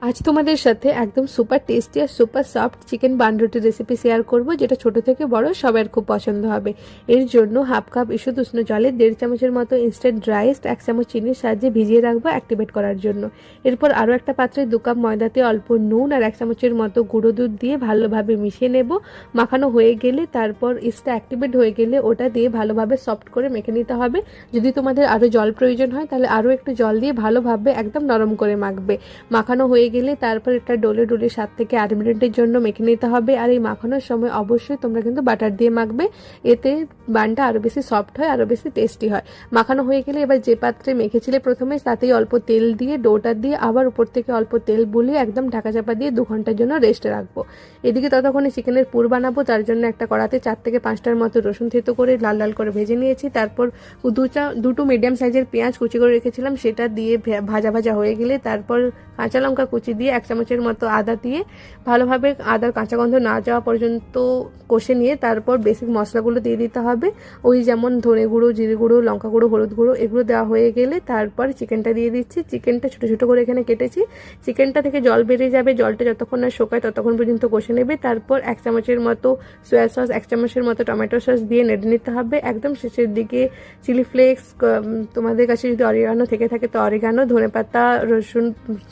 আজ তোমাদের সাথে একদম সুপার টেস্টি আর সুপার সফট চিকেন বান রুটির রেসিপি শেয়ার করব, যেটা ছোট থেকে বড় সবার খুব পছন্দ হবে। এর জন্য হাফ কাপ ঈষৎ উষ্ণ জলে 1.5 চামচের মতো ইনস্ট্যান্ট রাইস 1 চামচ চিনির সাহায্যে ভিজিয়ে রাখবো অ্যাক্টিভেট করার জন্য। এরপর আরও একটা পাত্রে 2 কাপ ময়দাতে অল্প নুন আর 1 চামচের মতো গুঁড়ো দুধ দিয়ে ভালোভাবে মিশিয়ে নেব। মাখানো হয়ে গেলে তারপর ইস্টটা অ্যাক্টিভেট হয়ে গেলে ওটা দিয়ে ভালোভাবে সফট করে মেখে নিতে হবে। যদি তোমাদের আরও জল প্রয়োজন হয় তাহলে আরও একটু জল দিয়ে ভালোভাবে একদম নরম করে মাখবে। মাখানো হয়ে গেলে তারপর এটা ডোলে ডোলে 7 থেকে 8 মিনিটের জন্য মেখে নিতে হবে। আর এই মাখানোর সময় অবশ্যই তোমরা কিন্তু বাটার দিয়ে মাখবে, এতে বানটা আরও বেশি সফট হয়, আরও বেশি টেস্টি হয়। মাখানো হয়ে গেলে এবার যে পাত্রে মেখেছিলে প্রথমে তাতেই অল্প তেল দিয়ে ডোটা দিয়ে আবার উপর থেকে অল্প তেল বুলিয়ে একদম ঢাকা চাপা দিয়ে 2 ঘন্টার জন্য রেস্টে রাখবো। এদিকে ততক্ষণে চিকেনের পুর বানাবো, তার জন্য একটা কড়াতে 4 থেকে 5টার মতো রসুন থেতো করে লাল লাল করে ভেজে নিয়েছি। তারপর দুটো মিডিয়াম সাইজের পেঁয়াজ কুচি করে রেখেছিলাম, সেটা দিয়ে ভাজা ভাজা হয়ে গেলে তারপর কাঁচা লঙ্কা কুচি দিয়ে 1 চামচের মতো আদা দিয়ে ভালোভাবে আদার কাঁচা গন্ধ না যাওয়া পর্যন্ত কষে নিয়ে তারপর বেসিক মশলাগুলো দিয়ে দিতে হবে। ওই যেমন ধনে গুঁড়ো, জিরে গুঁড়ো, লঙ্কা গুঁড়ো, হলুদ গুঁড়ো, এগুলো দেওয়া হয়ে গেলে তারপর চিকেনটা দিয়ে দিচ্ছি। চিকেনটা ছোটো ছোটো করে এখানে কেটেছি। চিকেনটা থেকে জল বেরিয়ে যাবে, জলটা যতক্ষণ না শুকায় ততক্ষণ পর্যন্ত কষে নেবে। তারপর 1 চামচের মতো সয়া সস, 1 চামচের মতো টমেটো সস দিয়ে নেড়ে নিতে হবে। একদম শেষের দিকে চিলি ফ্লেক্স, তোমাদের কাছে যদি অরিগানো থেকে থাকে তো অরিগানো, ধনেপাতা, রসুন,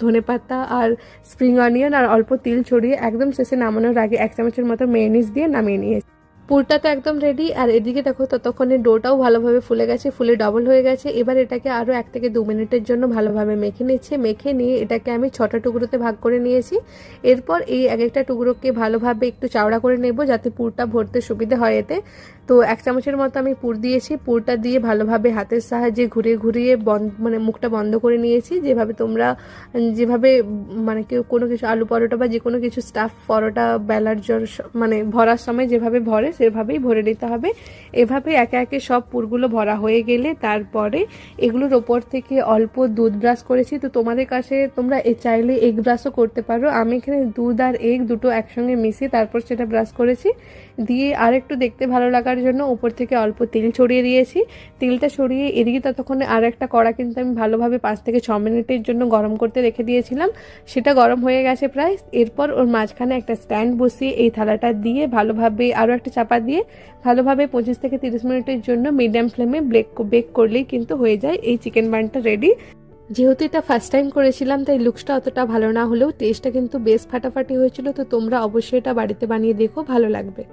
ধনেপাতা আর স্প্রিং অনিয়ন আর অল্প তিল ছড়িয়ে একদম শেষে নামানোর আগে 1 চামচের মতো মেয়োনিজ দিয়ে নামিয়ে নিয়েছি। পুরটা তো একদম রেডি। আর এদিকে দেখো ততক্ষণে ডোটাও ভালোভাবে ফুলে গেছে, ফুলে ডবল হয়ে গেছে। এবার এটাকে আরও 1 থেকে 2 মিনিটের জন্য ভালোভাবে মেখে নিচ্ছে। মেখে নিয়ে এটাকে আমি 6টা টুকরোতে ভাগ করে নিয়েছি। এরপর এই এক একটা টুকরোকে ভালোভাবে একটু চাওড়া করে নেব যাতে পুরটা ভরতে সুবিধা হয় এতে। তো 1 চামচের মতো আমি পুর দিয়েছি। পুরটা দিয়ে ভালোভাবে হাতের সাহায্যে ঘুরিয়ে ঘুরিয়ে মুখটা বন্ধ করে নিয়েছি। যেভাবে মানে কেউ কোনো কিছু আলু পরোটা বা যে কোনো কিছু স্টাফ পরোটা বেলার জল ভরার সময় যেভাবে ভরে সেভাবেই ভরে নিতে হবে। এভাবে একে একে সব পুরগুলো ভরা হয়ে গেলে তারপরে এগুলোর ওপর থেকে অল্প দুধ ব্রাশ করেছি। তো তোমাদের কাছে তোমরা চাইলে এগ ব্রাশও করতে পারো। আমি এখানে দুধ আর এগ দুটো একসঙ্গে মিশিয়ে তারপর সেটা ব্রাশ করেছি। দিয়ে আর একটু দেখতে ভালো লাগার জন্য উপর থেকে অল্প তেল ছড়িয়ে দিয়েছি। তেলটা ছড়িয়ে এদিকে ততক্ষণে আর একটা কড়া কিন্তু আমি ভালোভাবে 5 থেকে 6 মিনিটের জন্য গরম করতে রেখে দিয়েছিলাম। সেটা গরম হয়ে গেছে প্রায়। এরপর ওর মাঝখানে একটা স্ট্যান্ড বসিয়ে এই থালাটা দিয়ে ভালোভাবে আরও একটা চাপা দিয়ে ভালোভাবে 25 থেকে 30 মিনিটের জন্য মিডিয়াম ফ্লেমে বেক করলেই কিন্তু হয়ে যায় এই চিকেন বানটা রেডি। যেহেতু এটা ফার্স্ট টাইম করেছিলাম তাই লুকসটা অতটা ভালো না হলেও টেস্টটা কিন্তু বেশ ফাটাফাটি হয়েছিল। তো তোমরা অবশ্যই এটা বাড়িতে বানিয়ে দেখো, ভালো লাগবে।